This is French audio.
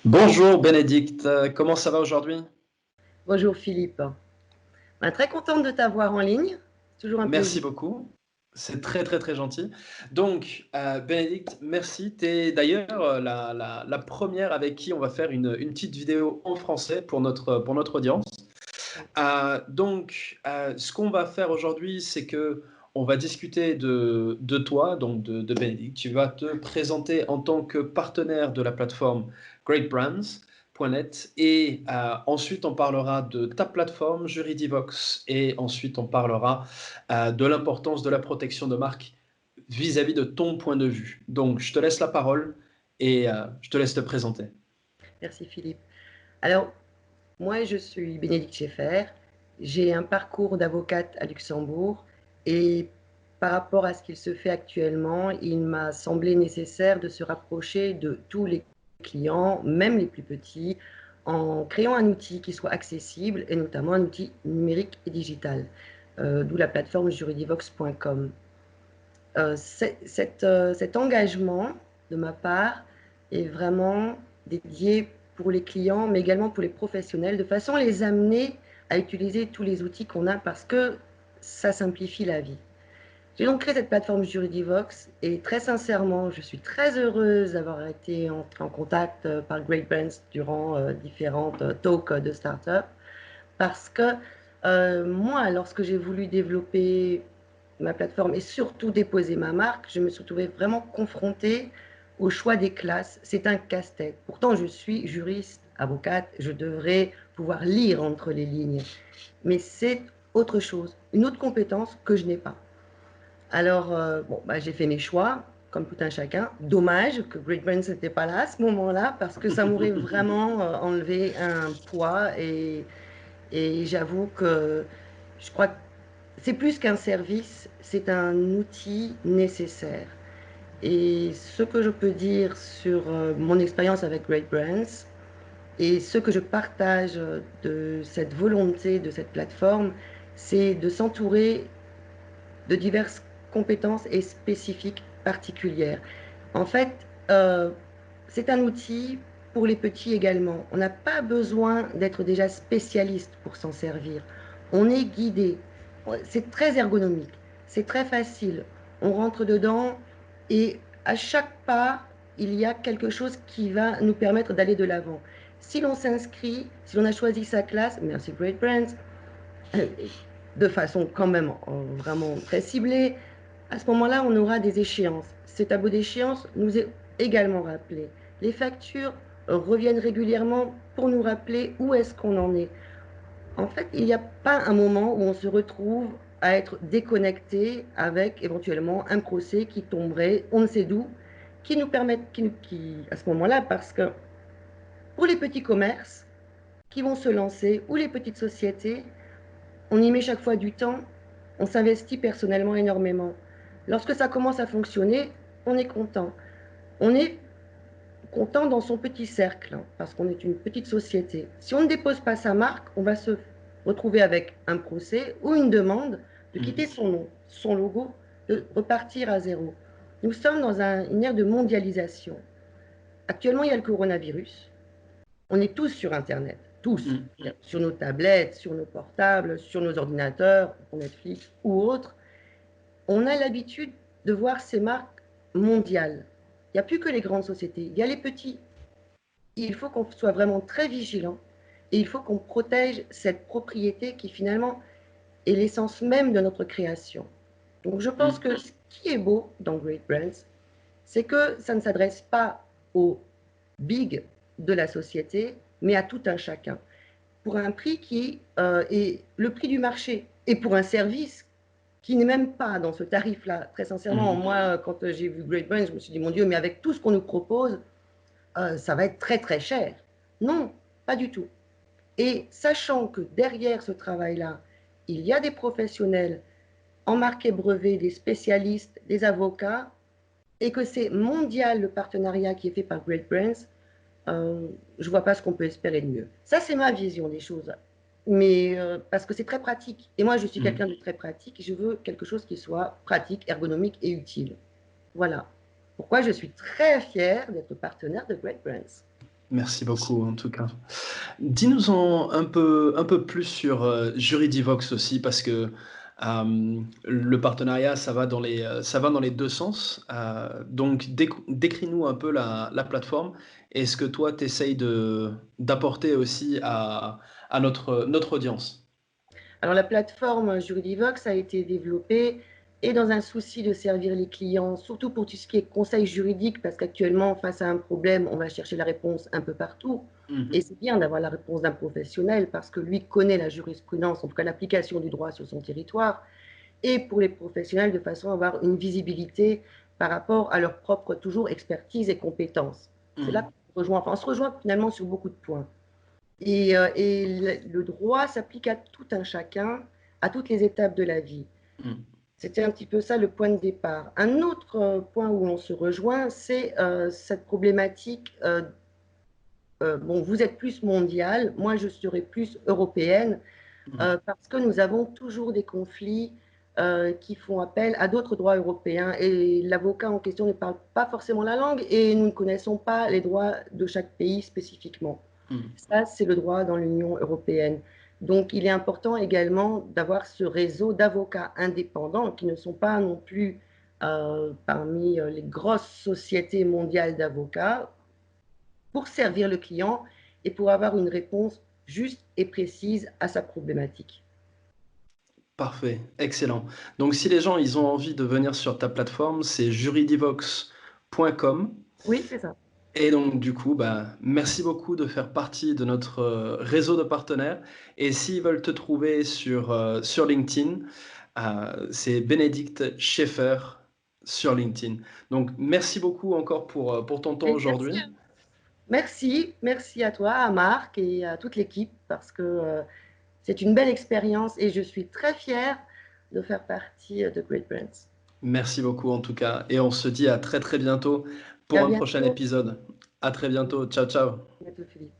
Bonjour Bénédicte, comment ça va aujourd'hui? Bonjour Philippe. Très contente de t'avoir en ligne. Toujours un plaisir. Merci beaucoup, c'est très très très gentil. Donc, Bénédicte, merci. Tu es d'ailleurs la première avec qui on va faire une petite vidéo en français pour notre audience. Ce qu'on va faire aujourd'hui, c'est que on va discuter de toi, donc de Bénédicte. Tu vas te présenter en tant que partenaire de la plateforme greatbrands.net et ensuite on parlera de ta plateforme Juridivox et ensuite on parlera de l'importance de la protection de marque vis-à-vis de ton point de vue. Donc je te laisse la parole et je te laisse te présenter. Merci Philippe. Alors, moi je suis Bénédicte Schaeffer. J'ai un parcours d'avocate à Luxembourg et par rapport à ce qu'il se fait actuellement, il m'a semblé nécessaire de se rapprocher de tous les clients, même les plus petits, en créant un outil qui soit accessible et notamment un outil numérique et digital, d'où la plateforme juridivox.com. Cet engagement de ma part est vraiment dédié pour les clients, mais également pour les professionnels, de façon à les amener à utiliser tous les outils qu'on a parce que ça simplifie la vie. J'ai donc créé cette plateforme Juridivox et très sincèrement, je suis très heureuse d'avoir été entrée en contact par Great Brands durant différentes talks de start-up parce que moi, lorsque j'ai voulu développer ma plateforme et surtout déposer ma marque, je me suis retrouvée vraiment confrontée au choix des classes. C'est un casse-tête. Pourtant, je suis juriste, avocate, je devrais pouvoir lire entre les lignes. Mais c'est autre chose, une autre compétence que je n'ai pas. Alors, j'ai fait mes choix, comme tout un chacun. Dommage que Great Brands n'était pas là à ce moment-là, parce que ça m'aurait vraiment enlevé un poids et j'avoue que je crois que c'est plus qu'un service, c'est un outil nécessaire. Et ce que je peux dire sur mon expérience avec Great Brands et ce que je partage de cette volonté de cette plateforme, c'est de s'entourer de diverses compétences et spécifiques particulières. En fait, euh, c'est un outil pour les petits également. On n'a pas besoin d'être déjà spécialiste pour s'en servir. On est guidé. C'est très ergonomique. C'est très facile. On rentre dedans et à chaque pas, il y a quelque chose qui va nous permettre d'aller de l'avant. Si l'on s'inscrit, si l'on a choisi sa classe, merci Great Brands, de façon quand même vraiment très ciblée, à ce moment-là, on aura des échéances. Ce tableau d'échéance nous est également rappelé. Les factures reviennent régulièrement pour nous rappeler où est-ce qu'on en est. En fait, il n'y a pas un moment où on se retrouve à être déconnecté avec éventuellement un procès qui tomberait, on ne sait d'où, qui nous permet, à ce moment-là, parce que pour les petits commerces qui vont se lancer ou les petites sociétés, on y met chaque fois du temps, on s'investit personnellement énormément. Lorsque ça commence à fonctionner, on est content. On est content dans son petit cercle, hein, parce qu'on est une petite société. Si on ne dépose pas sa marque, on va se retrouver avec un procès ou une demande de quitter son nom, son logo, de repartir à zéro. Nous sommes dans une ère de mondialisation. Actuellement, il y a le coronavirus. On est tous sur Internet, tous, sur nos tablettes, sur nos portables, sur nos ordinateurs, pour Netflix ou autres. On a l'habitude de voir ces marques mondiales. Il n'y a plus que les grandes sociétés, il y a les petits. Il faut qu'on soit vraiment très vigilant et il faut qu'on protège cette propriété qui finalement est l'essence même de notre création. Donc je pense que ce qui est beau dans Great Brands, c'est que ça ne s'adresse pas aux big de la société, mais à tout un chacun, pour un prix qui est le prix du marché et pour un service qui n'est même pas dans ce tarif-là. Très sincèrement, moi, quand j'ai vu Great Brands, je me suis dit, mon Dieu, mais avec tout ce qu'on nous propose, ça va être très très cher. Non, pas du tout. Et sachant que derrière ce travail-là, il y a des professionnels en marque et brevet, des spécialistes, des avocats, et que c'est mondial le partenariat qui est fait par Great Brands, je ne vois pas ce qu'on peut espérer de mieux. Ça, c'est ma vision des choses. Mais parce que c'est très pratique. Et moi, je suis quelqu'un de très pratique. Je veux quelque chose qui soit pratique, ergonomique et utile. Voilà. Pourquoi je suis très fière d'être partenaire de Great Brands. Merci beaucoup en tout cas. Dis-nous-en un peu plus sur Juridivox aussi, parce que le partenariat, ça va dans les deux sens. Donc, décris-nous un peu la plateforme et ce que toi, tu essayes d'apporter aussi à notre audience. Alors la plateforme Juridivox a été développée et dans un souci de servir les clients, surtout pour tout ce qui est conseil juridique, parce qu'actuellement, face à un problème, on va chercher la réponse un peu partout. Et Mhm. c'est bien d'avoir la réponse d'un professionnel parce que lui connaît la jurisprudence, en tout cas l'application du droit sur son territoire, et pour les professionnels de façon à avoir une visibilité par rapport à leur propre toujours expertise et compétences. C'est là Mhm. qu'on rejoint, enfin, on se rejoint finalement sur beaucoup de points. Et le droit s'applique à tout un chacun, à toutes les étapes de la vie. Mhm. C'était un petit peu ça le point de départ. Un autre point où on se rejoint, c'est cette problématique. Bon, vous êtes plus mondiale, moi je serai plus européenne, Mhm. parce que nous avons toujours des conflits qui font appel à d'autres droits européens. Et l'avocat en question ne parle pas forcément la langue et nous ne connaissons pas les droits de chaque pays spécifiquement. Mhm. Ça, c'est le droit dans l'Union européenne. Donc, il est important également d'avoir ce réseau d'avocats indépendants qui ne sont pas non plus parmi les grosses sociétés mondiales d'avocats pour servir le client et pour avoir une réponse juste et précise à sa problématique. Parfait, excellent. Donc, si les gens ils ont envie de venir sur ta plateforme, c'est juridivox.com. Oui, c'est ça. Et donc du coup, bah, merci beaucoup de faire partie de notre réseau de partenaires. Et s'ils veulent te trouver sur LinkedIn, c'est Bénédicte Schaeffer sur LinkedIn. Donc merci beaucoup encore pour ton temps Et merci, aujourd'hui. merci à toi, à Marc et à toute l'équipe parce que c'est une belle expérience et je suis très fière de faire partie de Great Brands. Merci beaucoup en tout cas. Et on se dit à très très bientôt pour À un prochain bientôt. épisode. À très bientôt. Ciao, ciao. À bientôt, Philippe.